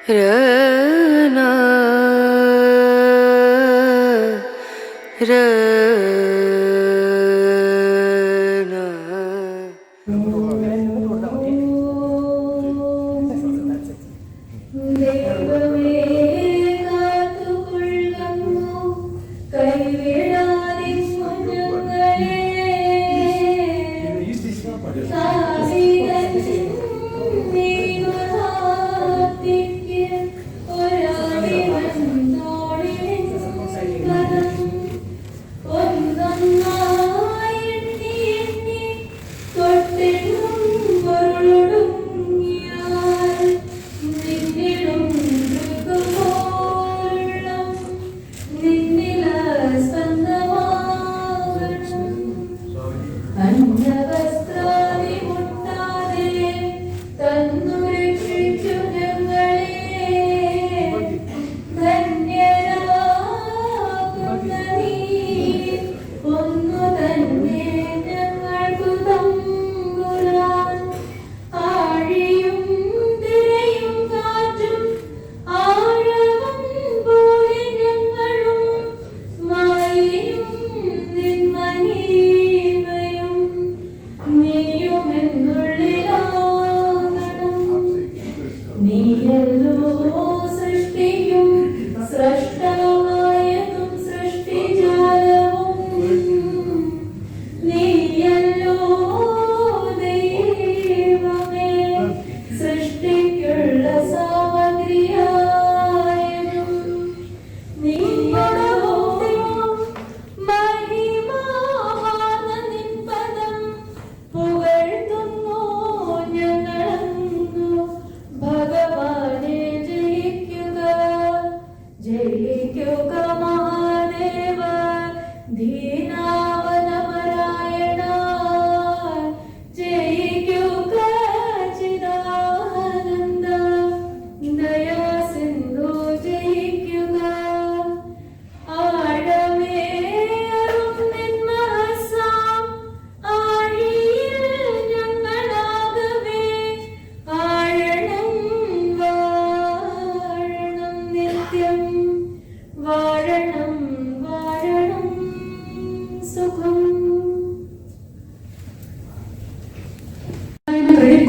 रना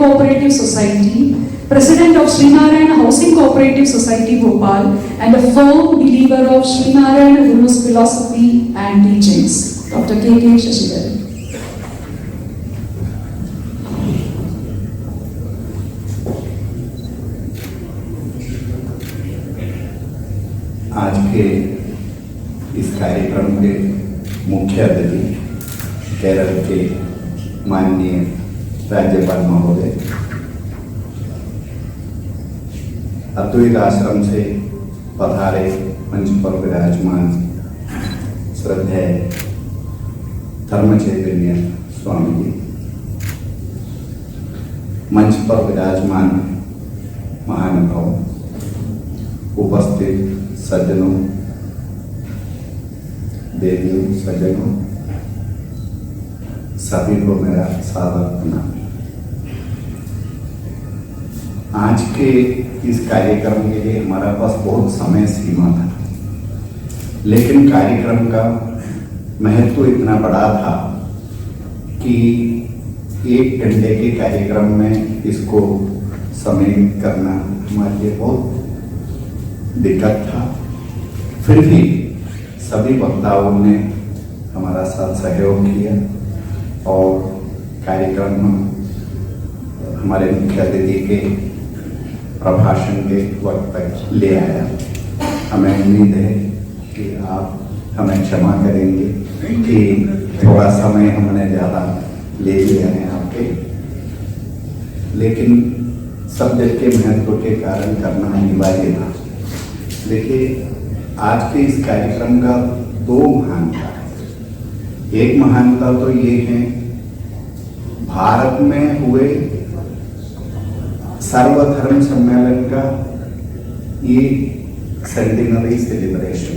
Cooperative Society, President of Sri Narayana Housing Cooperative Society Bhopal, and a firm believer of Sri Narayana Guru's philosophy and teachings, Dr. K.K. Shashidharan. आज के इस कार्यक्रम के मुख्य अतिथि केरल के माननीय राज्यपाल महोदय, अद्वैत आश्रम से पधारे मंच पर विराजमान श्रद्धेय धर्म चैतन्य स्वामी जी, मंच पर विराजमान महानुभाव, उपस्थित सज्जनों, देवियों, सज्जनों, सभी को मेरा सादर प्रणाम। आज के इस कार्यक्रम के लिए हमारा पास बहुत समय सीमा था, लेकिन कार्यक्रम का महत्व इतना बड़ा था कि 1 घंटे के कार्यक्रम में इसको समाहित करना हमारे लिए बहुत दिक्कत था। फिर भी सभी वक्ताओं ने हमारा साथ सहयोग किया और कार्यक्रम हमारे मुख्य अतिथि के प्रभाषण के वक्त तक ले आया। हमें उम्मीद है कि आप हमें क्षमा करेंगे कि थोड़ा समय हमने ज़्यादा ले लिया है आपके, लेकिन सब्जेक्ट के महत्व के कारण करना अनिवार्य था। देखिए, आज के इस कार्यक्रम का 2 महानता है। एक महानता तो ये है, भारत में हुए सर्वधर्म सम्मेलन का ये सेंटेनरी सेलिब्रेशन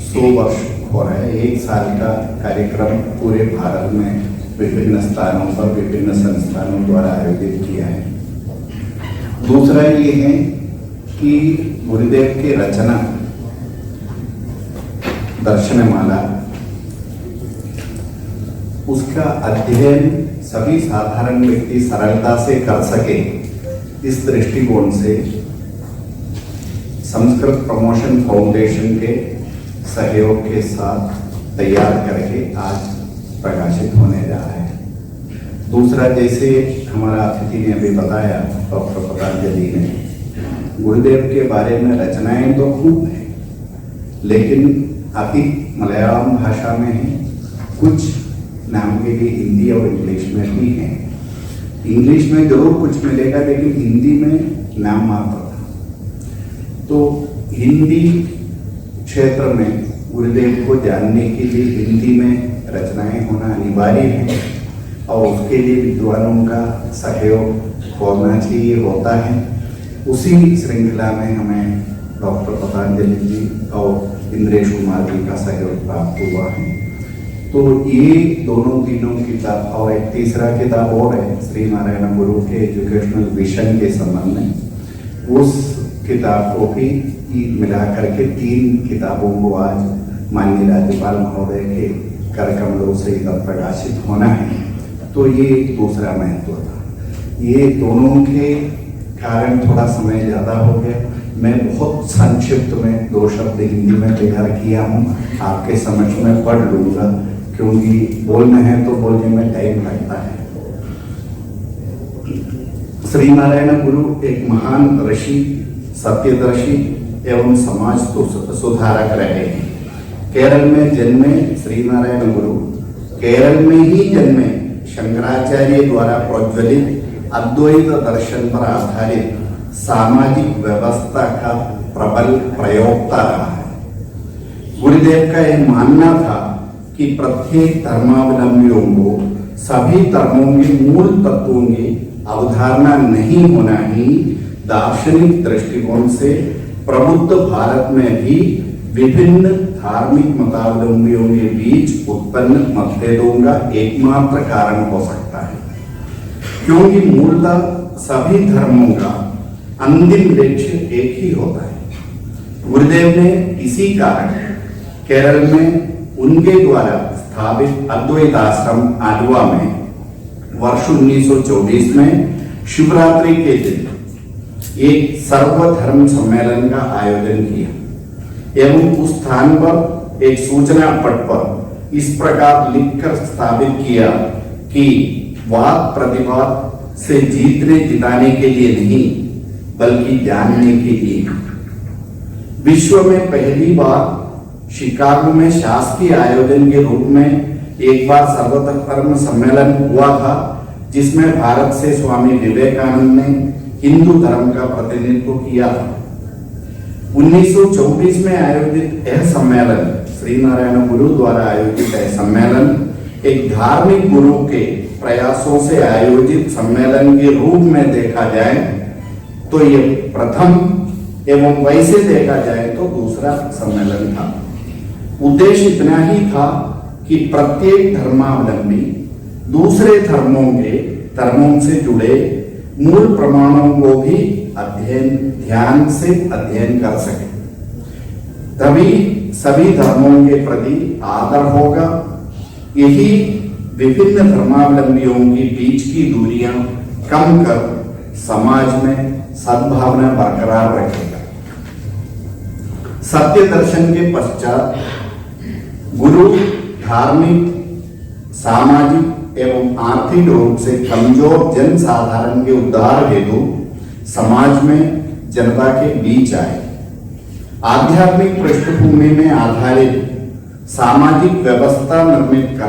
100 वर्ष हो रहा है। 1 साल का कार्यक्रम पूरे भारत में विभिन्न स्थानों पर विभिन्न संस्थानों द्वारा आयोजित किया है। दूसरा ये है कि गुरुदेव की रचना दर्शनमाला, उसका अध्ययन सभी साधारण व्यक्ति सरलता से कर सके, इस दृष्टिकोण से संस्कृत प्रमोशन फाउंडेशन के सहयोग के साथ तैयार करके आज प्रकाशित होने जा रहा है। दूसरा, जैसे हमारा अतिथि ने अभी बताया, डॉक्टर पतंजलि ने, गुरुदेव के बारे में रचनाएं तो खूब है, लेकिन अति मलयालम भाषा में है, कुछ नाम के लिए हिंदी और इंग्लिश में भी है। इंग्लिश में जरूर कुछ मिलेगा, लेकिन हिंदी में नाम मात्र था। तो हिंदी क्षेत्र में गुरुदेव को जानने के लिए हिंदी में रचनाएं होना अनिवार्य है और उसके लिए विद्वानों का सहयोग होना चाहिए, होता है। उसी श्रृंखला में हमें डॉक्टर पतंजलि जी और इंद्रेश कुमार जी का सहयोग प्राप्त हुआ है। तो ये दोनों तीनों किताब और एक तीसरा किताब और है श्री नारायण गुरु के एजुकेशनल विजन के संबंध में, उस किताब को भी मिला करके 3 किताबों को आज माननीय राज्यपाल महोदय के कर कमलों से इधर प्रकाशित होना है। तो ये दूसरा महत्व था। ये दोनों के कारण थोड़ा समय ज़्यादा हो गया। मैं बहुत संक्षिप्त में 2 शब्द हिंदी में तैयार किया हूँ, आपके समझ में पढ़ लूँगा, क्योंकि बोलना है तो बोलने में टाइम लगता है। श्री नारायण गुरु एक महान ऋषि, सत्यदर्शी एवं समाज सुधारक रहे हैं। केरल में जन्मे श्री नारायण गुरु केरल में ही जन्मे शंकराचार्य द्वारा प्रज्वलित अद्वैत दर्शन पर आधारित सामाजिक व्यवस्था का प्रबल प्रयोक्ता रहा है। गुरुदेव का यह मानना था कि प्रत्येक धर्मावलंबियों को सभी धर्मों के मूल तत्वों की अवधारणा नहीं होना ही दार्शनिक दृष्टिकोण से प्रबुद्ध भारत में भी विभिन्न धार्मिक मतावलंबियों के बीच उत्पन्न मतभेदों का एकमात्र कारण हो सकता है, क्योंकि मूलतः सभी धर्मों का अंतिम लक्ष्य एक ही होता है। गुरुदेव ने इसी कारण केरल में उनके द्वारा स्थापित अद्वैत आश्रम आडवा में वर्ष 1924 में शिवरात्रि के दिन एक सर्वधर्म सम्मेलन का आयोजन किया एवं उस स्थान पर एक सूचना पट पर इस प्रकार लिखकर स्थापित किया कि वाद प्रतिवाद से जीतने जिताने के लिए नहीं, बल्कि जानने के लिए। विश्व में पहली बार शिकागो में शासकीय आयोजन के रूप में एक बार सर्वधर्म सम्मेलन हुआ था, जिसमें भारत से स्वामी विवेकानंद ने हिंदू धर्म का प्रतिनिधित्व किया था। 1924 में आयोजित यह सम्मेलन, श्री नारायण गुरु द्वारा आयोजित यह सम्मेलन एक धार्मिक गुरु के प्रयासों से आयोजित सम्मेलन के रूप में देखा जाए तो ये प्रथम एवं वैसे देखा जाए तो दूसरा सम्मेलन था। उद्देश्य इतना ही था कि प्रत्येक धर्मावलंबी दूसरे धर्मों से जुड़े मूल प्रमाणों को भी ध्यान से अध्ययन कर सके, तभी सभी धर्मों के प्रति आदर होगा। यही विभिन्न धर्मावलंबियों के बीच की दूरियां कम कर समाज में सद्भावना बरकरार रखेगा। सत्य दर्शन के पश्चात गुरु धार्मिक, सामाजिक एवं आर्थिक रूप से कमजोर जन साधारण के उद्धार हेतु समाज में जनता के बीच आए। आध्यात्मिक पृष्ठभूमि में आधारित सामाजिक व्यवस्था निर्मित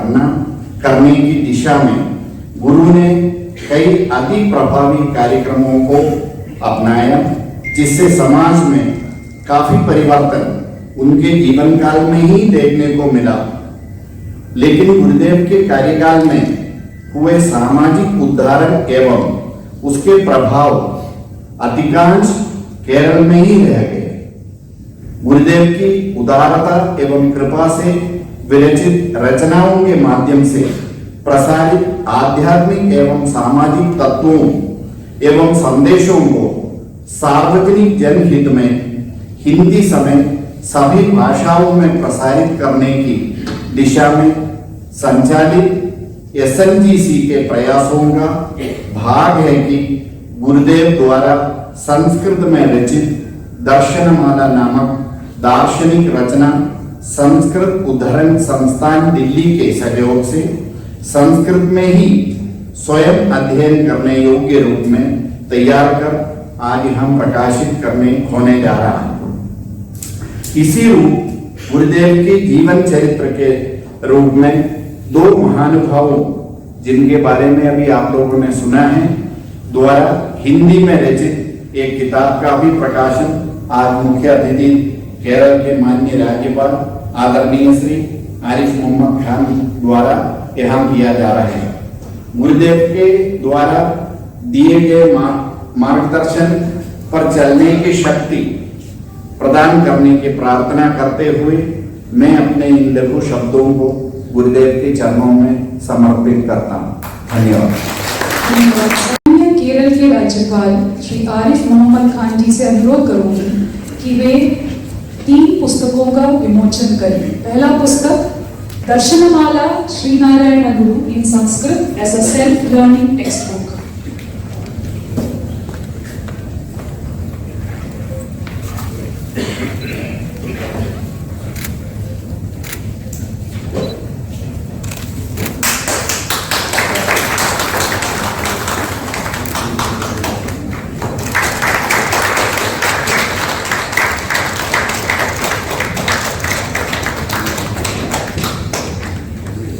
करने की दिशा में गुरु ने कई अति प्रभावी कार्यक्रमों को अपनाया, जिससे समाज में काफी परिवर्तन उनके जीवन काल में ही देखने को मिला। लेकिन गुरुदेव के कार्यकाल में हुए सामाजिक उद्धारण एवं उसके प्रभाव अधिकांश केरल में ही रह गए। गुरुदेव की उदारता एवं कृपा से विरचित रचनाओं के माध्यम से प्रसारित आध्यात्मिक एवं सामाजिक तत्वों एवं संदेशों को सार्वजनिक जनहित में हिंदी समेत सभी भाषाओं में प्रसारित करने की दिशा में संचालित एसएनजीसी के प्रयासों का भाग है कि गुरुदेव द्वारा संस्कृत में रचित दर्शनमाला नामक दार्शनिक रचना संस्कृत उद्धरण संस्थान दिल्ली के सहयोग से संस्कृत में ही स्वयं अध्ययन करने योग्य रूप में तैयार कर आज हम प्रकाशित करने होने जा रहा है। इसी रूप गुरुदेव के जीवन चरित्र के रूप में दो महानुभावों जिनके बारे में अभी आप लोगों ने सुना है द्वारा हिंदी में रचित एक किताब का भी प्रकाशन आज मुख्य अतिथि केरल के माननीय राज्यपाल आदरणीय श्री आरिफ मोहम्मद खान द्वारा यहाँ किया जा रहा है। गुरुदेव के द्वारा दिए गए मार्गदर्शन पर चलने की शक्ति प्रदान करने की प्रार्थना करते हुए मैं अपने इन लघु शब्दों को गुरुदेव के चरणों में समर्पित करता हूँ। धन्यवाद। केरल के राज्यपाल श्री आरिफ मोहम्मद खान जी से अनुरोध करूंगी कि वे 3 पुस्तकों का विमोचन करें। पहला पुस्तक दर्शनमाला Shri Narayana Guru in Sanskrit as a self learning text book.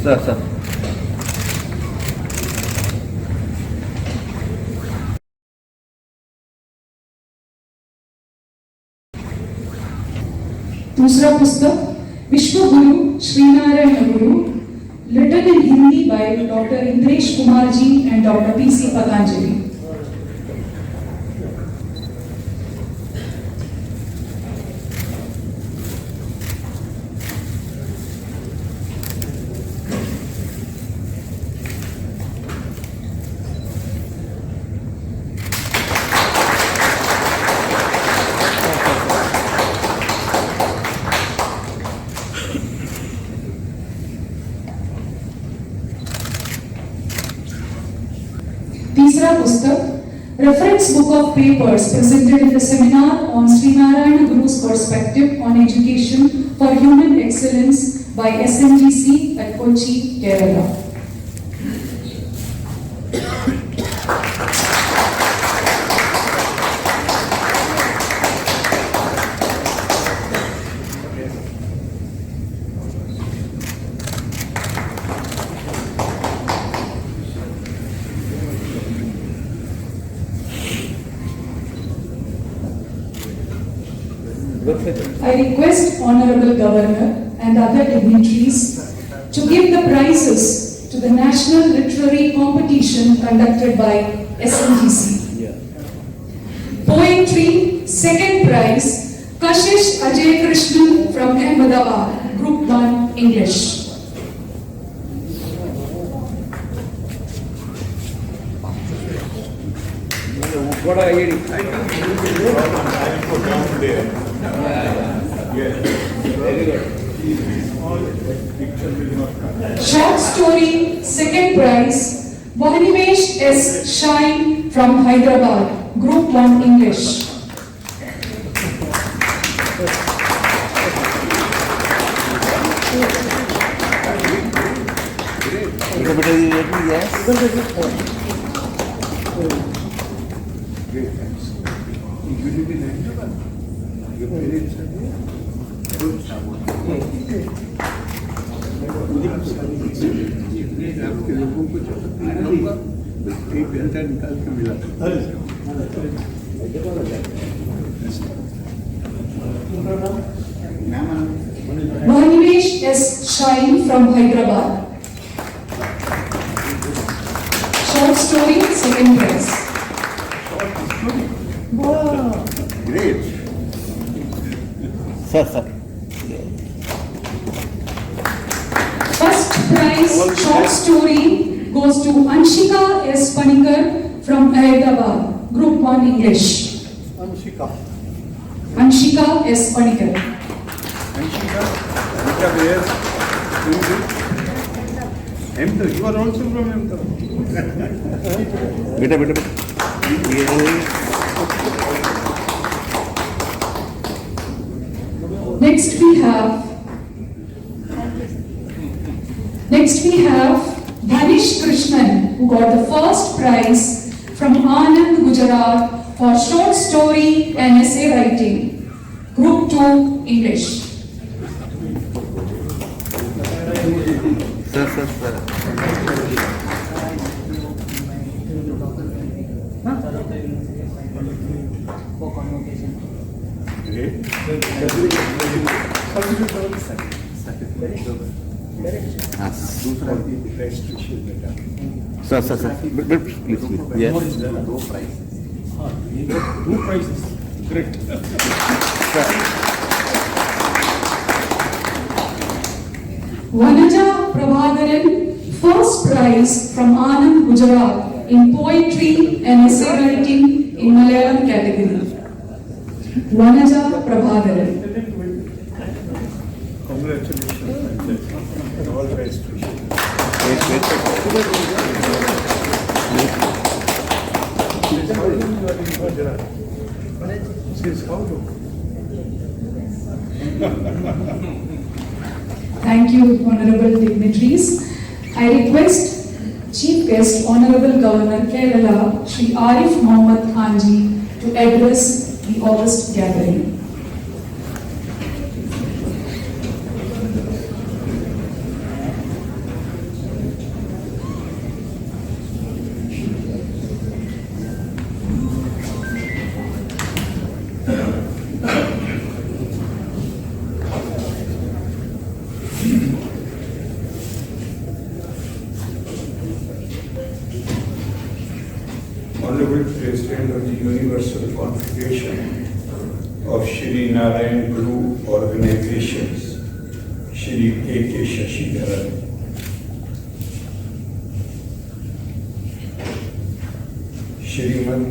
Sir दूसरा पुस्तक Vishwa Guru Shri Narayana Guru written in Hindi by doctor Indresh Kumar ji and doctor PC Patanjali. तीसरा पुस्तक reference book of papers presented in the seminar on Sri Narayana Guru's perspective on education for human excellence by SNGC at Kochi, Kerala. I request Honorable Governor and other dignitaries to give the prizes to the National Literary Competition conducted by SNGC. Poetry, second prize, Kashish Ajay Krishnan from Ahmedabad, Group 1, English. What are you? Short story, second prize, Vanivesh S. Shine from Hyderabad, Group 1, English. आपके लोगों को एक घंटा निकाल के मिला Vanivesh S. Shine from Hyderabad. Short story, second prize. Great sir First prize, short story, goes to Anshika S. Panikar from Ahmedabad, Group 1, English. Anshika S. Panikar. Anshika, where? Ahmedabad. You are also from Ahmedabad. Beta. Next we have Dhanish Krishnan, who got the first prize from Anand, Gujarat for short story and essay writing, Group 2 English. Sir. Sir. Please. Yes. Two prizes. Great. Vanaja Prabhakaran, first prize from Anand, Gujarat in poetry and essay writing in Malayalam category. Vanaja Prabhakaran. Congratulations and all best wishes. Thank you, Honorable Dignitaries. I request Chief Guest, Honorable Governor Kerala, Shri ARIF MOHAMMED to address the August gathering. Honorable President of the Universal Confederation of Shri Narayan Guru Organizations, Shri A.K. Shashidharan. Shrimad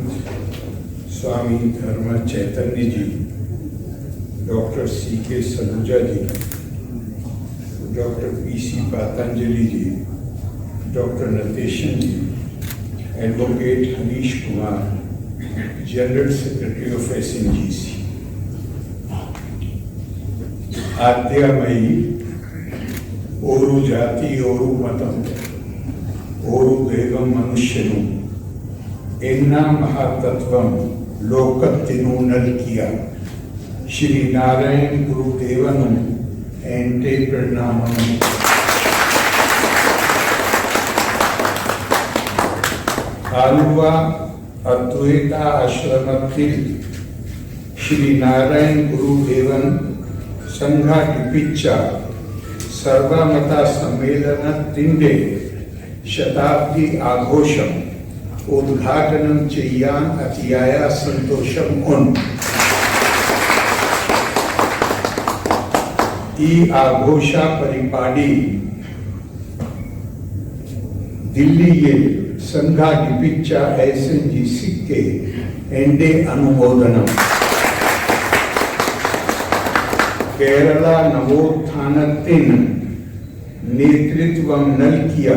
Swami Dharma Chaitanya Ji, Dr. C.K. Saluja Ji, Dr. P.C. Patanjali Ji, Dr. Nateshan Ji, Advocate Harish Kumar, General Secretary of SNGC. आद्यामयी ओरु जाति ओरु मतम ओरु देवम मनुष्यनु एन्ना महातत्वम लोकत्तिनु नल्किया श्री नारायण गुरुदेवनु एंटे प्रणामम आलुवा अद्वैता आश्रमத்தில் श्री नारायण गुरुदेवन സംഘടിപ്പിച്ച സർവമത സമ്മേളനത്തിന്റെ ശതാബ്ദി ആഘോഷം ഉദ്ഘാടനം ചെയ്യാൻ അതിയായ സന്തോഷം ഉണ്ട്. ഈ ആഘോഷ പരിപാടി ദില്ലിയിൽ സംഘടിപ്പിച്ച SNGCക്ക് എന്റെ അനുമോദനം. കേരള നവോത്ഥാനത്തിന് നേതൃത്വം നൽകിയ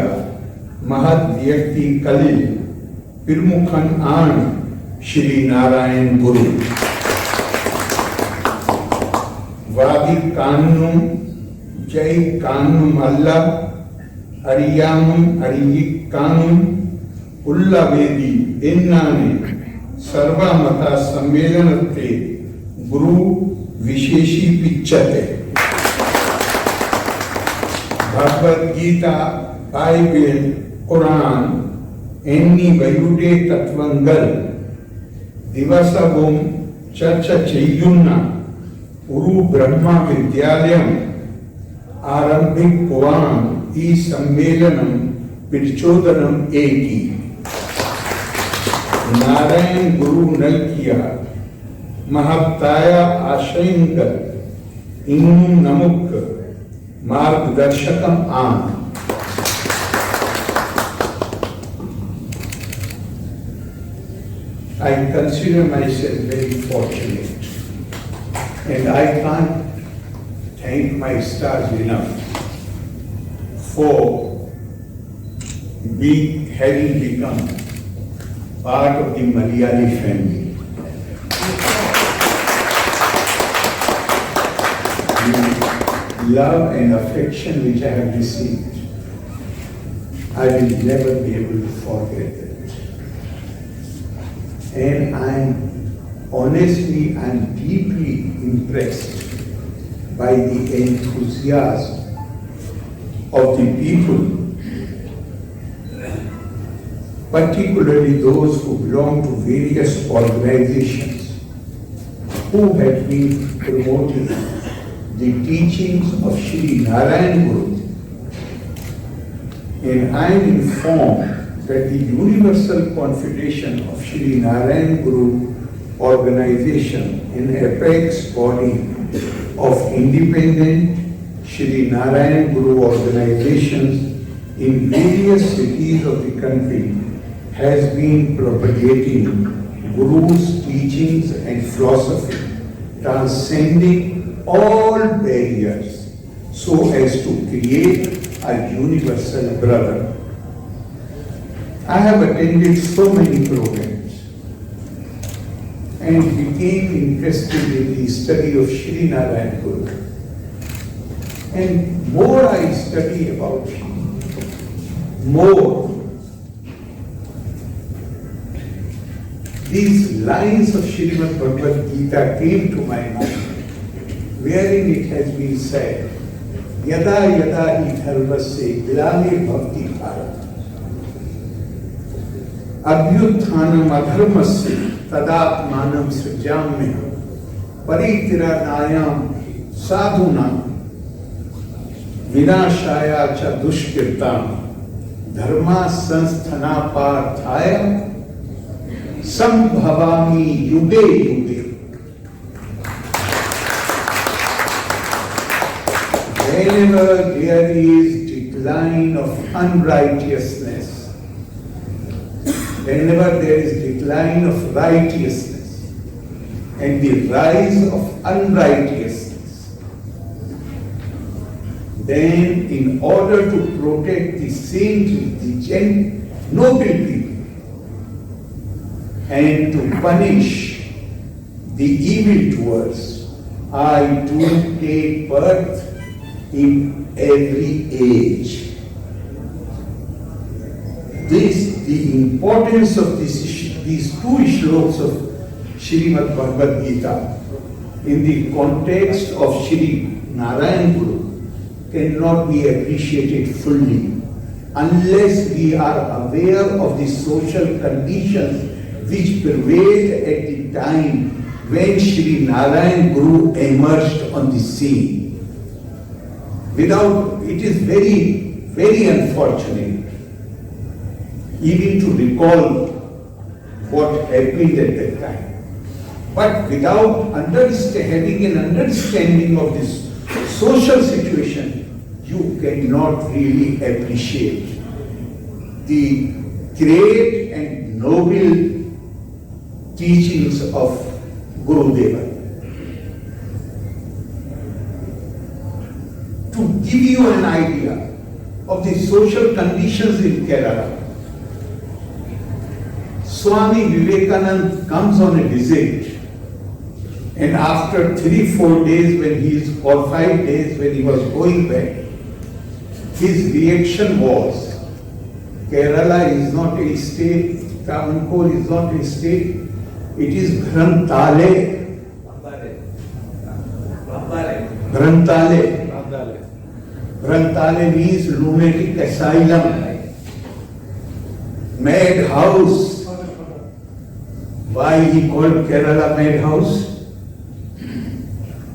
മഹത് വ്യക്തികളിൽ പ്രമുഖൻ ആണ് ശ്രീ നാരായൺ ഗുരു. വാദിക്കാനും ജയിക്കാനുമല്ല, അറിയാനും അറിയിക്കാനും ഉള്ള വേദി എന്നാണ് സർവമത സമ്മേളനത്തെ ഗുരു വിശേഷിപ്പിച്ചത്. ഭഗവത്ഗീത, ബൈബിൾ, ഖുർആൻ എന്നിവയുടെ തത്വങ്ങൾ ദിവസവും ചർച്ച ചെയ്യുന്ന ഒരു ബ്രഹ്മവിദ്യാലയം ആരംഭിക്കുവാൻ ഈ സമ്മേളനം പ്രചോദനം ഏകി. നാരായൺ ഗുരു നൽകിയ മഹത്തായ ആശയങ്ങൾ ഇന്നും നമുക്ക് മാർഗദർശകം ആണ്. I consider myself very fortunate, and I can't thank my stars enough for having become part of the Malayali family. The love and affection which I have received, I will never be able to forget it. And I'm deeply impressed by the enthusiasm of the people, particularly those who belong to various organizations who have been promoting the teachings of Shri Narayana Guru. And I am informed that the Universal Confederation of Shri Narayana Guru organization, an apex body of independent Shri Narayana Guru organizations in various cities of the country, has been propagating Guru's teachings and philosophy, transcending all barriers so as to create a universal brother. I have attended so many programs and became interested in the study of Shri Narayana Guru. And more I study about him, more these lines of Srimad Bhagavad Gita came to my mind, wherein it has been said, Yada yada hi dharmasya glame bhakti bharat. Abhyuthanam adharmasya tadatmanam srijamya paritirayam sadhunam vinashaya cha dushkirtam dharma sanstana parthaya sambhavami yuge yuge. Whenever there is decline of unrighteousness, whenever there is decline of righteousness and the rise of unrighteousness, then in order to protect the saintly, the noble people, and to punish the evildoers, I do take birth in every age. The importance of these two shlokas of Srimad Bhagavad Gita in the context of Shri Narayana Guru cannot be appreciated fully unless we are aware of the social conditions which prevailed at the time when Shri Narayana Guru emerged on the scene. It is very, very unfortunate even to recall what happened at that time. But without having an understanding of this social situation, you cannot really appreciate the great and noble teachings of Gurudeva. To give you an idea of the social conditions in Kerala, Swami Vivekananda comes on a visit, and after 3-4 days or 5 days when he was going back, his reaction was, Kerala is not a state, Travancore is not a state, it is Grantale. Grantale. Grantale means lunatic asylum, madhouse. Why he called Kerala madhouse?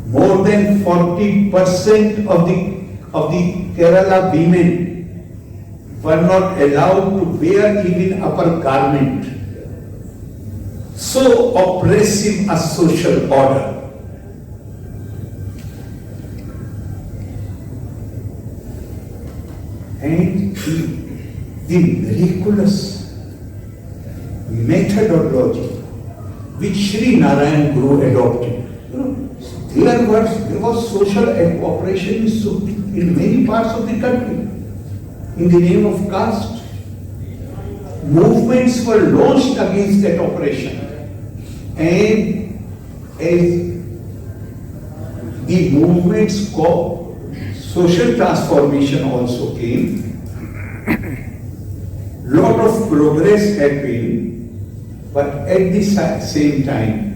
More than 40% of the Kerala women were not allowed to wear even upper garment. So oppressive a social order. And the miraculous methodology which Shri Narayan Guru adopted. There was social operation in many parts of the country in the name of caste. Movements were launched against that operation, and as the movement's social transformation also came, lot of progress had been, but at the same time,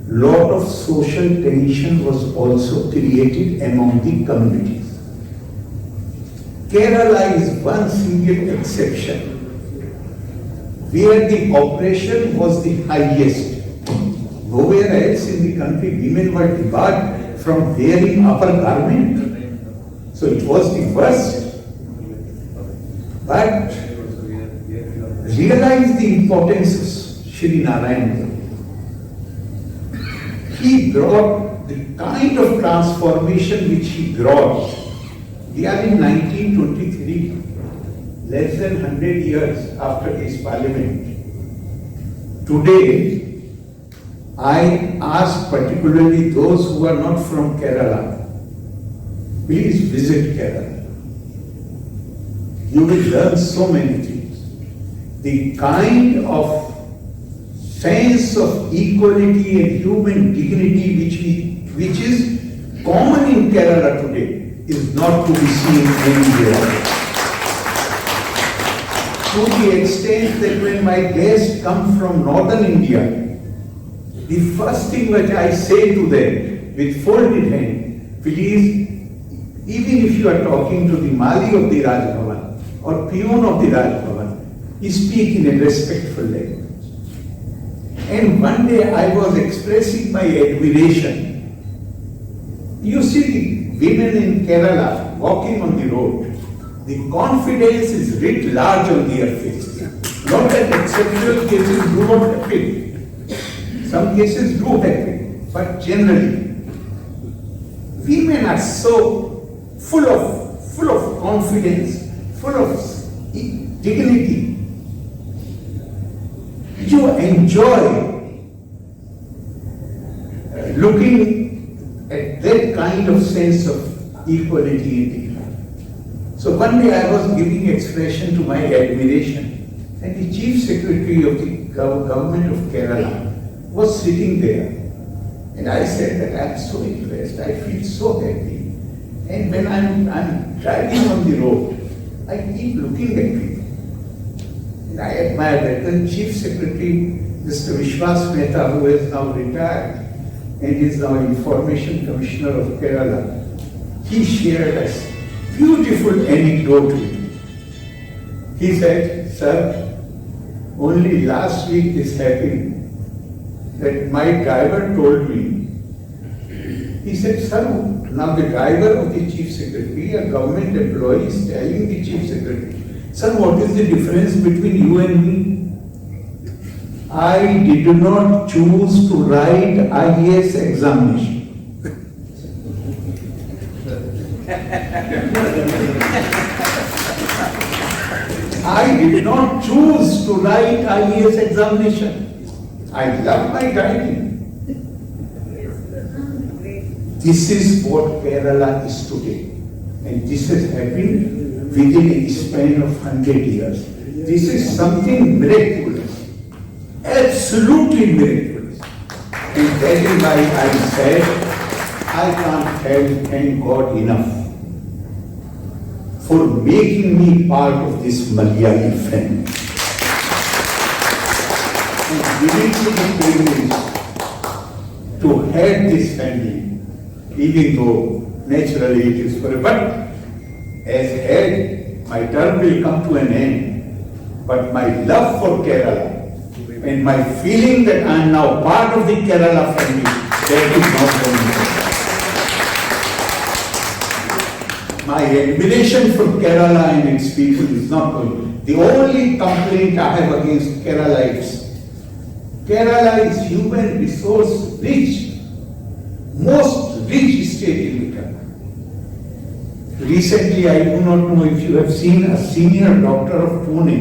lot of social tension was also created among the communities. Kerala is one single exception where the oppression was the highest. Nowhere else in the country women were debarred from wearing upper garment. So it was the worst. But realize the importance of Shri Narayan. He brought the kind of transformation which he brought. We are in 1923, less than 100 years after his parliament. Today, I ask particularly those who are not from Kerala, please visit Kerala. You will learn so many things. The kind of sense of equality and human dignity which is common in Kerala today is not to be seen anywhere else. To the extent that when my guests come from northern India, the first thing which I say to them with folded hand, please, even if you are talking to the Mali of the Raj Bhavan or peon of the Raj Bhavan, speak in a respectful language. And one day I was expressing my admiration. You see the women in Kerala walking on the road, the confidence is writ large on their faces. Not that exceptional cases do not happen. Some cases do happen, but generally, women are so full of confidence, full of dignity. You enjoy looking at that kind of sense of equality in the life. So one day I was giving expression to my admiration, and the Chief Secretary of the government of Kerala was sitting there. And I said that I'm so impressed, I feel so happy. And when I'm driving on the road, I keep looking at people. And I admire that. The Chief Secretary, Mr. Vishwas Mehta, who is now retired and is now Information Commissioner of Kerala, he shared a beautiful anecdote with me. He said, sir, only last week this happened, that my driver told me, he said, sir, now the driver of the Chief Secretary, a government employee, is telling the Chief Secretary, sir, what is the difference between you and me? I did not choose to write IAS examination. I did not choose to write IAS examination. I love my driving. This is what Kerala is today. And this has happened within a span of 100 years. This is something miraculous. Absolutely miraculous. And that is why I said, I can't thank God enough for making me part of this Malayali family. And giving me the privilege to head this family, even though naturally it is forever. But as head, my term will come to an end. But my love for Kerala and my feeling that I am now part of the Kerala family, that is not going. My admiration for Kerala and its people is not going. The only complaint I have against Kerala is human resource rich, most rich state in the country. Recently, I do not know if you have seen a senior doctor of Pune,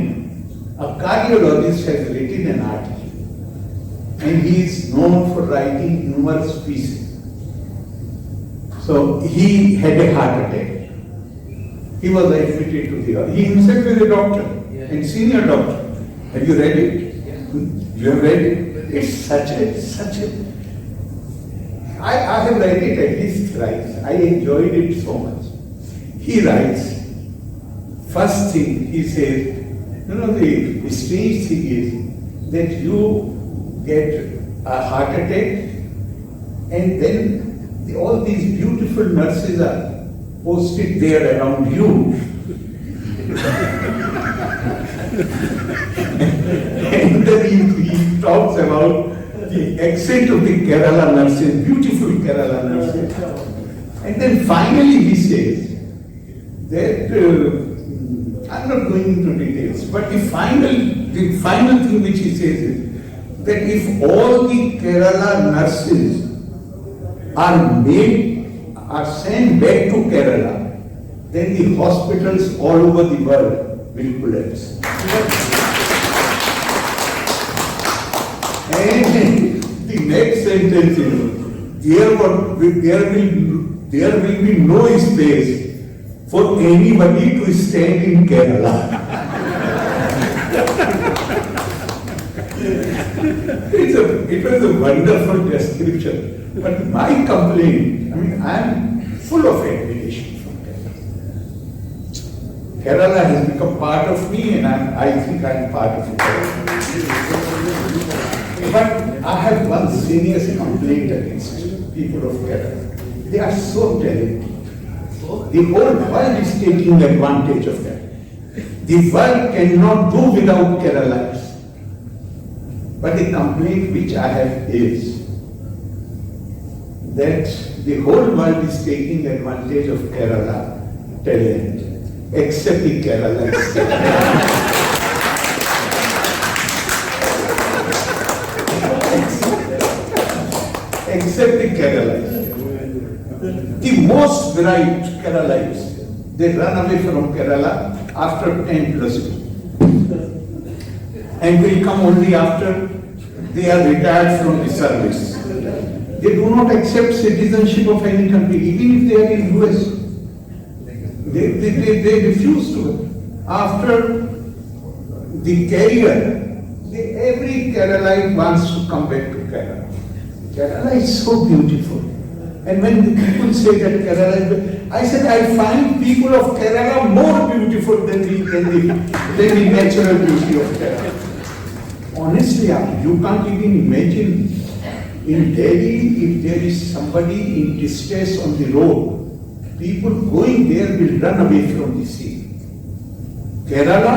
a cardiologist has written an article, and he is known for writing numerous pieces. So he had a heart attack. He was admitted to the hospital. He himself is a doctor and senior doctor. Have you read it? You have read it? It's such a. I have read it at least thrice. I enjoyed it so much. He writes, first thing he says, the strange thing is that you get a heart attack and then all these beautiful nurses are posted there around you. And then he talks about the accent of the Kerala nurses, beautiful Kerala nurses. And then finally he says that, I'm not going into details, but the final thing which he says is that if all the Kerala nurses are sent back to Kerala, then the hospitals all over the world will collapse. And the next sentence is, there will be no space for anybody to stand in Kerala. It was a wonderful description. But my complaint, I am full of admiration from Kerala. Kerala has become part of me, and I think I am part of it. But I have one serious complaint against people of Kerala. They are so talented. The whole world is taking advantage of that. The world cannot do without Keralites. But the complaint which I have is that the whole world is taking advantage of Kerala talent, except the Keralites. Except the Keralites. The most bright Keralites, they run away from Kerala after 10 plus 2. And will come only after they are retired from the service. They do not accept citizenship of any country, even if they are in US. They refuse to. After the career, every Keralite wants to come back to Kerala. Kerala is so beautiful. And when the people say that Kerala, I said I find people of Kerala more beautiful than the natural beauty of Kerala. Honestly, you can't even imagine in Delhi if there is somebody in distress on the road, people going there will run away from the sea. Kerala,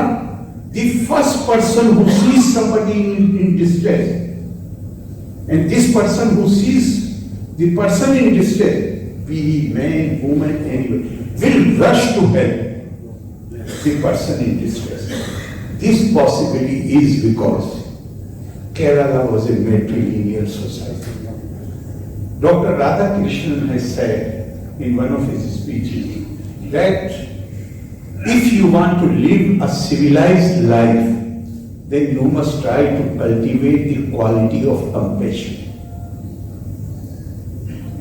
the first person who sees somebody in distress, and this person who sees the person in distress, be he man, woman, anybody, will rush to help the person in distress. This possibility is because Kerala was a matrilineal society. Dr. Radhakrishnan has said in one of his speeches that if you want to live a civilized life, then you must try to cultivate the quality of compassion.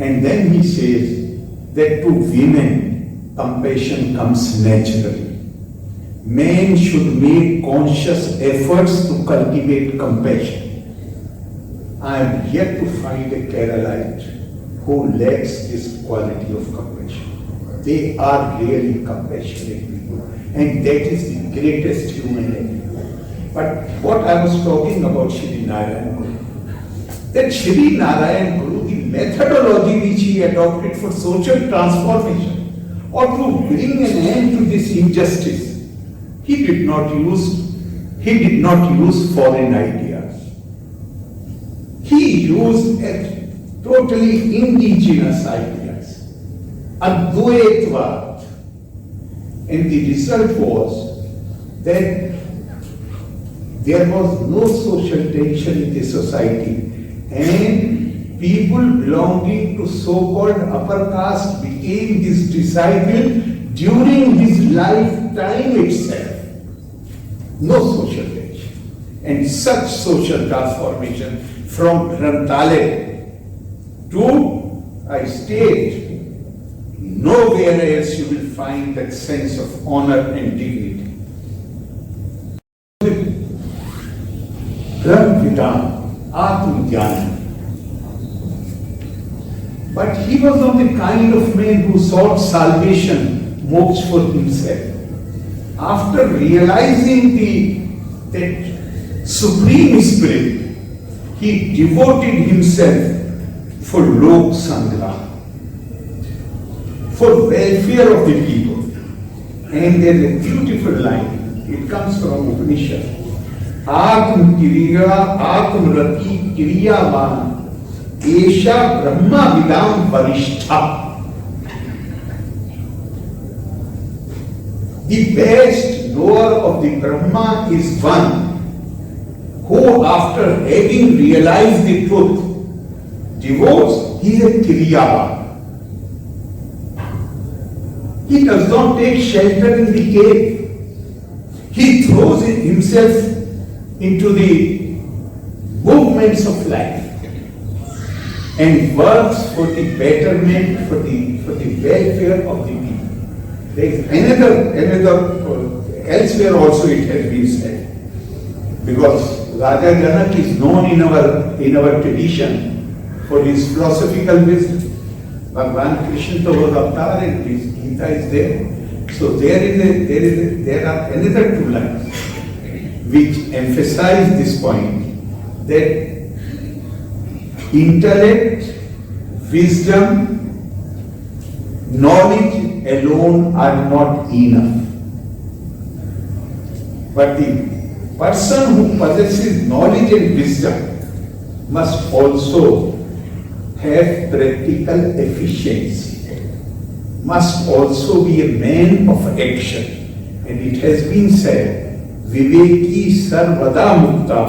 And then he says that to women, compassion comes naturally. Men should make conscious efforts to cultivate compassion. I am yet to find a Keralite who lacks this quality of compassion. They are really compassionate people, and that is the greatest human element. But what I was talking about Shri Narayan Guru, that Shri Narayan Guru, the methodology which he adopted for social transformation or to bring an end to this injustice, he did not use foreign ideas. He used totally indigenous ideas, Advaitvad. And the result was that there was no social tension in the society, and people belonging to so-called upper caste became his disciple during his lifetime itself. No social tension. and such social transformation from Granthalaya to, I state, nowhere else you will find that sense of honor and dignity. Brahm Vidan, Atma Jnana. But he was not the kind of man who sought salvation, moksha for himself. After realizing that supreme spirit, he devoted himself for lok sangra, for welfare of the people. And there is a beautiful line, it comes from Upanishad. Atma Kriya, Atma Rati Kriyavan, Esha Brahma Vidam Varishtha. The best knower of the Brahma is one who, after having realized the truth, devotes, he is a Kriyavan. He does not take shelter in the cave. He throws himself into the movements of life and works for the betterment, for the welfare of the people. There is another elsewhere also it has been said, because Raja Janak is known in our tradition for his philosophical wisdom. Bhagwan Krishna was avatar and his Gita is there. So there are another two lines which emphasize this point, that intellect, wisdom, knowledge alone are not enough. But the person who possesses knowledge and wisdom must also have practical efficiency, must also be a man of action. And it has been said, Viveki sarvada mukta,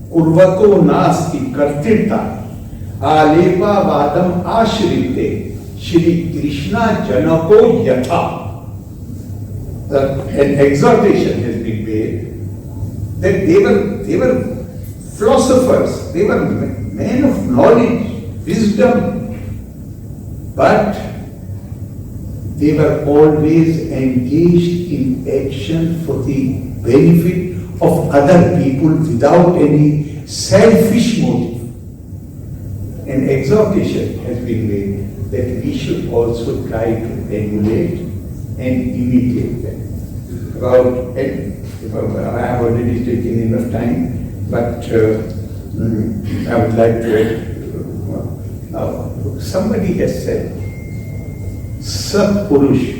kurvato nasti kartirta, alepa vadam ashrite, Shri Krishna janako yatha. An exhortation has been made that they were philosophers, they were men of knowledge, wisdom, but they were always engaged in action for the benefit of other people without any selfish motive. An exhortation has been made that we should also try to emulate and imitate them. I have already taken enough time, but I would like to somebody has said, Sat Purush.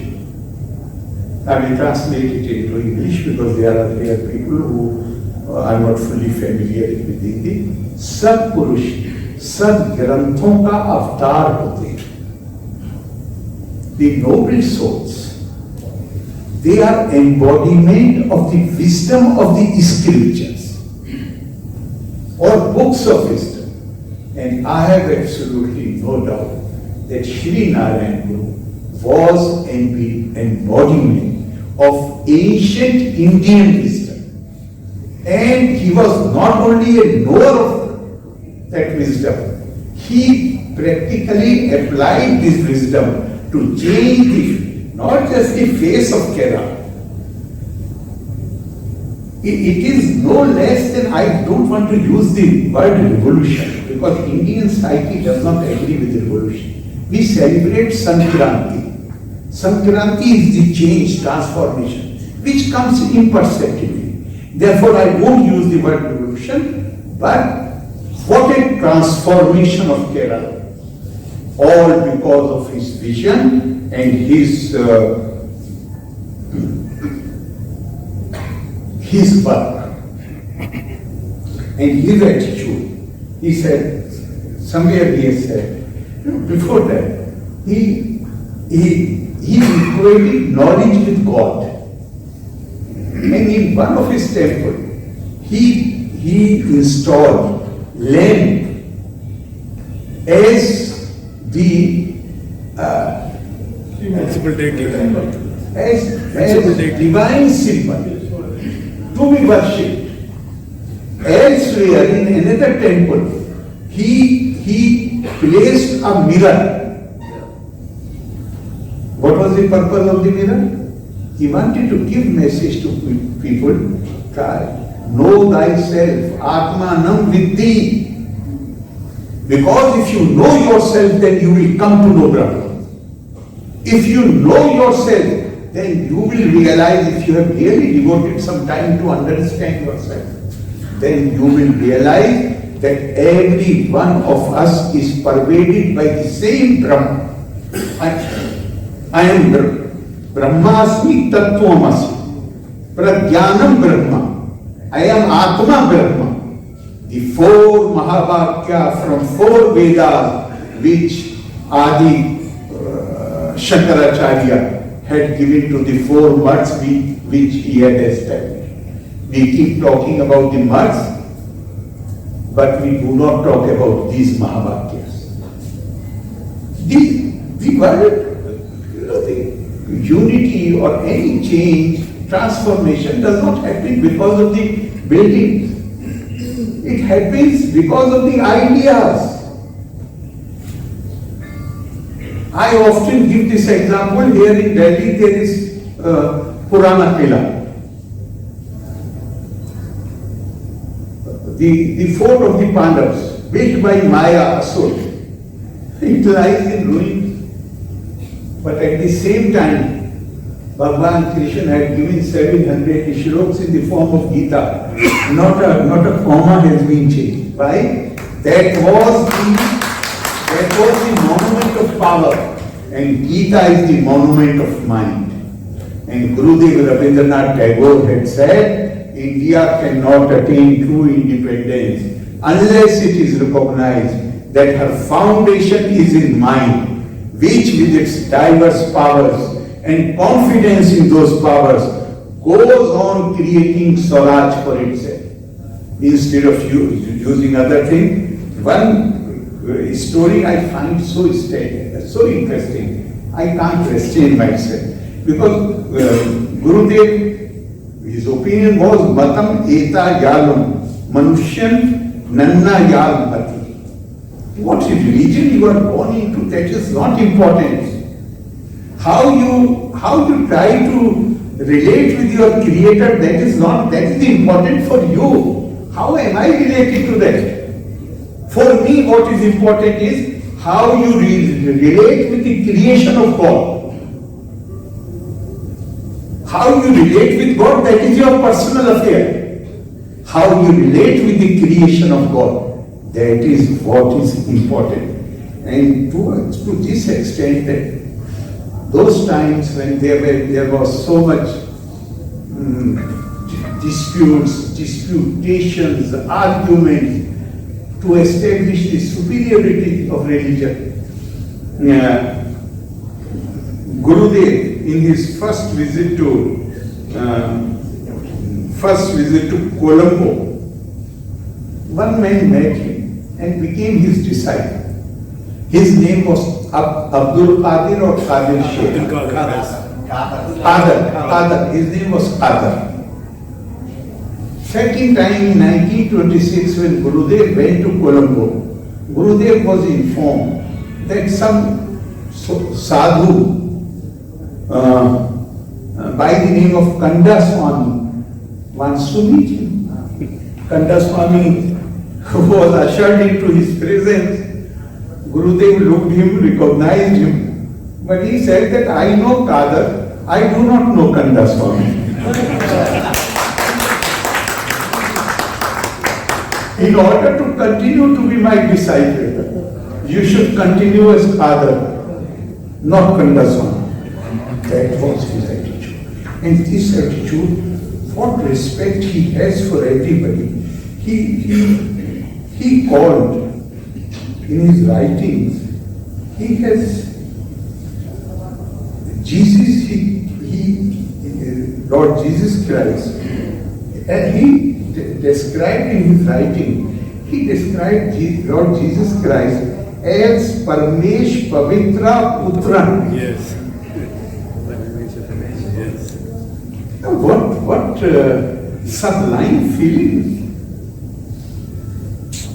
I will translate it into English because there are people who are not fully familiar with Hindi. Sat Purush, Sat Granthon ka avatar hote. The noble souls, they are embodiment of the wisdom of the scriptures or books of wisdom. And I have absolutely no doubt that Shri Narayan Guru was an embodiment of ancient Indian wisdom. And he was not only a knower of that wisdom, he practically applied this wisdom to change not just the face of Kerala. It is no less than, I don't want to use the word revolution, because Indian psyche does not agree with revolution. We celebrate Sankranti. Sankranti is the change, transformation, which comes imperceptibly. Therefore, I won't use the word revolution, but what a transformation of Kerala. All because of his vision and his work and his attitude. He said, somewhere he has said, before that, he equated knowledge with God. And in one of his temples, he installed lamp as the as divine symbol to be worshipped. Elsewhere in another temple, he placed a mirror. What was the purpose of the mirror? He wanted to give message to people, know thyself, Atmanam Viddhi. Because if you know yourself, then you will come to know Brahma. If you know yourself, then you will realize, if you have really devoted some time to understand yourself, then you will realize that every one of us is pervaded by the same Brahma. I am Brahmasmi Tattvamasmi. Prajnanam Brahma. I am Atma Brahma. The four Mahavakya from four Vedas, which Adi Shankaracharya had given to the four muds which he had established. We keep talking about the muds, but we do not talk about these Mahavakyas. The word, the unity or any change, transformation does not happen because of the buildings. It happens because of the ideas. I often give this example. Here in Delhi there is Purana Qila. The fort of the Pandavas, built by Maya Asur. It lies in ruins. But at the same time, Bhagavan Krishna had given 700 shloks in the form of Gita. Not a comma has been changed. Why? That was the monument of power. And Gita is the monument of mind. And Gurudev Rabindranath Tagore had said, India cannot attain true independence unless it is recognized that her foundation is in mind, which with its diverse powers and confidence in those powers goes on creating Swaraj for itself. Instead of using other things, one story I find so interesting. I can't restrain myself. Because Gurudev, his opinion was Matam Eta Yalum, Manushyan Nanna Yal Mati. What religion you are born into, that is not important. How you try to relate with your creator, that is important for you. How am I related to that? For me, what is important is how you relate with the creation of God. How you relate with God, that is your personal affair. How you relate with the creation of God, that is what is important. And to this extent, that those times when there was so much disputations, arguments to establish the superiority of religion, Gurudev, in his first visit to Colombo, one man met him and became his disciple. His name was Abdul Qadir or Qadir Sheikh? Qadir. His name was Qadir. Second time in 1926, when Gurudev went to Colombo, Gurudev was informed that some sadhu by the name of Kanda Swami wants to meet him. Kanda Swami was ushered into his presence. Gurudev looked him, recognized him, but he said that I know Qadir, I do not know Kanda Swami. In order to continue to be my disciple, you should continue as Qadir, not Kanda Swami. That was his attitude. And this attitude, what respect he has for everybody. He called in his writings, he has Jesus, Lord Jesus Christ, and he described in his writing, he described Lord Jesus Christ as Parmesh Pavitra Putra. Yes. What sublime feelings.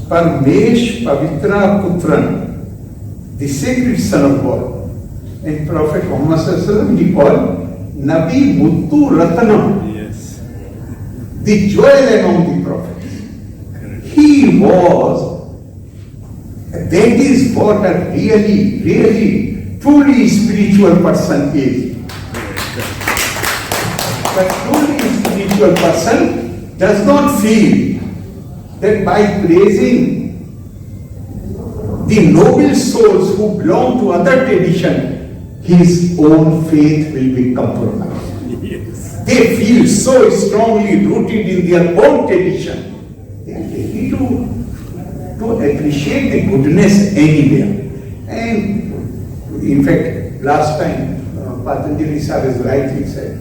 Parmesh Pavitra Putran, the sacred son of God. And Prophet Muhammad Sallallahu Alaihi Wasallam he called Nabi Muttu Ratnam, Yes. the jewel among the prophets. He was, that is what a really, truly spiritual person is. A truly spiritual person does not feel that by praising the noble souls who belong to other tradition, his own faith will be compromised. Yes. They feel so strongly rooted in their own tradition. They are ready to appreciate the goodness anywhere. And in fact, last time Patanjali Sir is rightly said,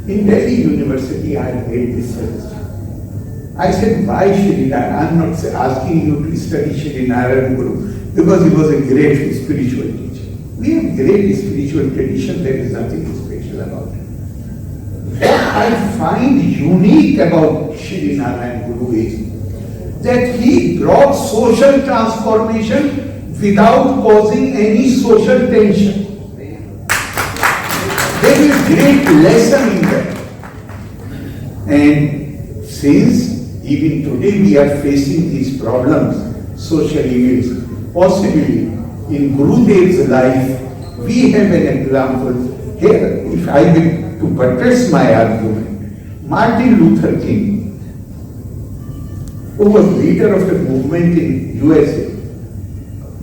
in Delhi University I made this suggestion. I said, why Shri Narayana? I am not asking you to study Shri Narayana Guru because he was a great spiritual teacher. We have great spiritual tradition, there is nothing special about it. What I find unique about Shri Narayana Guru is that he brought social transformation without causing any social tension. There is great lesson in that. And since even today we are facing these problems, social evils, possibly in Gurudev's life, we have an example. Here, if I will to buttress my argument, Martin Luther King, who was leader of the movement in USA,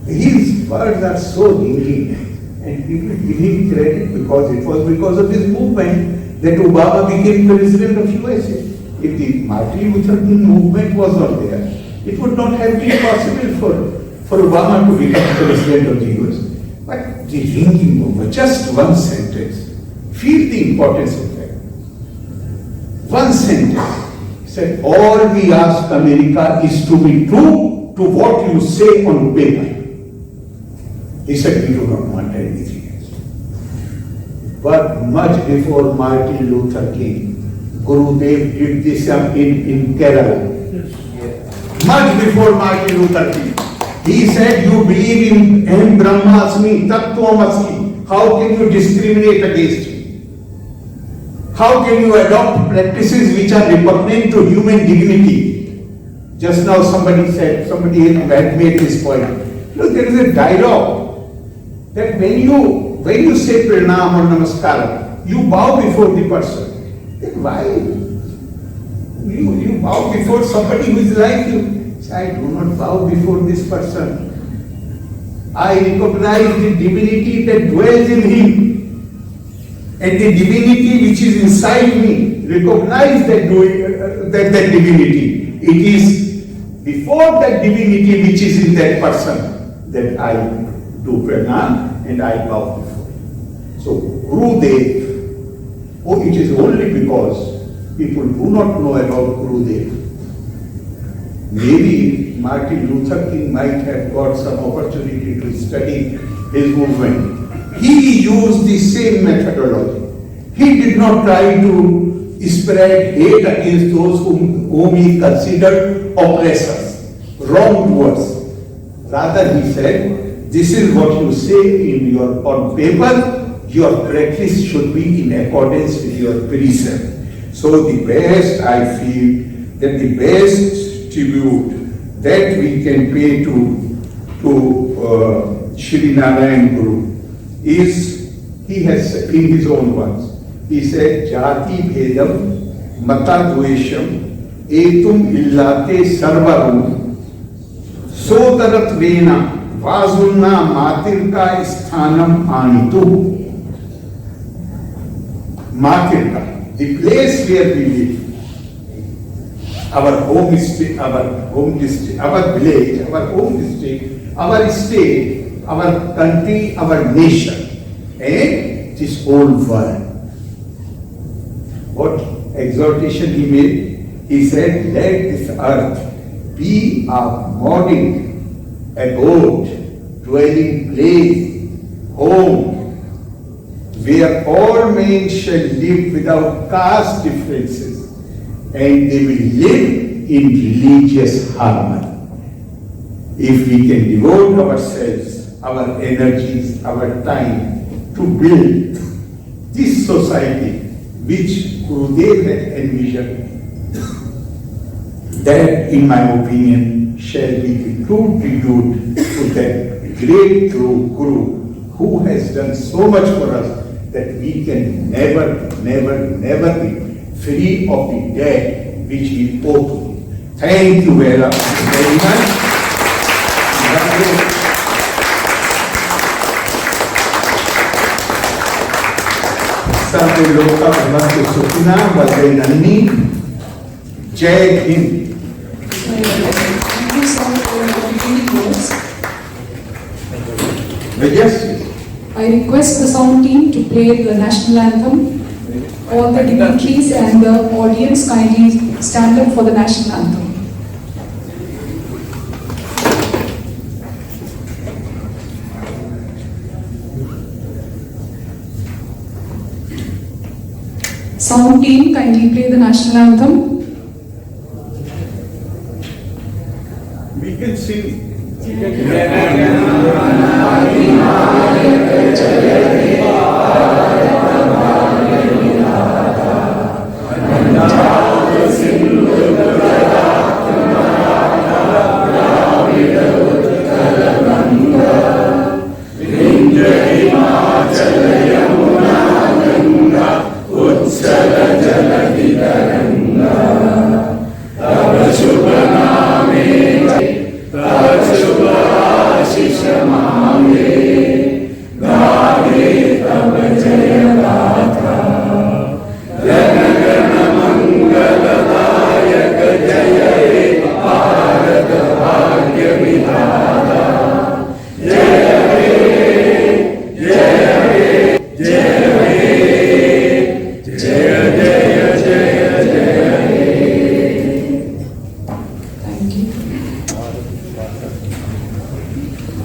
his words are so ringing and people give him credit because it was because of his movement that Obama became president of USA. If the Martin Luther King movement was not there, it would not have been possible for Obama to become president of the US. But the ringing over just one sentence, feel the importance of that. One sentence said, all we ask America is to be true to what you say on paper. He said, we do not want anything else. But much before Martin Luther King, Gurudev did this in Kerala. Much before Martin Luther King. He said, you believe in Ahem Brahmasmi, Tattvamasi. How can you discriminate against me? How can you adopt practices which are repugnant to human dignity? Just now somebody had made this point. You know, there is a dialogue that when you say pranam or namaskar, you bow before the person. Then why? You bow before somebody who is like you. I do not bow before this person. I recognize the divinity that dwells in him. And the divinity which is inside me, recognize that divinity. It is before that divinity which is in that person that I do pranam and I bow before. So Gurudev, it is only because people do not know about Gurudev. Maybe Martin Luther King might have got some opportunity to study his movement. He used the same methodology. He did not try to spread hate against those whom he considered oppressors, wrongdoers. Rather, he said, this is what you say on paper, your practice should be in accordance with your precept. So the best, I feel, that the best tribute that we can pay to Shri Narayana Guru is, he has said in his own words, he said, Jati Bhedam Mata Dvesham Etum Illate Sarvarum Sodarat Vena Vazunna Matirka Sthanam Anitu. Matirka, the place where we live, our home state, our district, our village, our home district, our state, our country, our nation, and this whole world. What exhortation he made? He said, let this earth be a model, abode, dwelling place, home, where all men shall live without caste differences, and they will live in religious harmony. if we can devote ourselves, our energies, our time to build this society which Gurudev had envisioned, that, in my opinion, shall be the true tribute to that great Guru who has done so much for us that we can never be free of the debt which we owe to him. Thank you very much. सर्वे लोग का भगवान सुखना बल्कि नन्ही जय Hind. Thank you so much for your opening words. Yes. I request the sound team to play the national anthem. All the dignitaries and the audience kindly stand up for the national anthem. Sound team kindly play the national anthem. We can sing.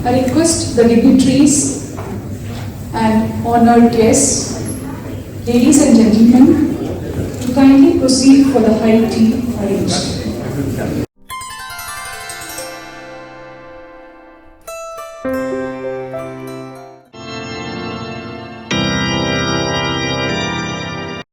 I request the dignitaries and honored guests, ladies and gentlemen, to kindly proceed for the high tea arranged.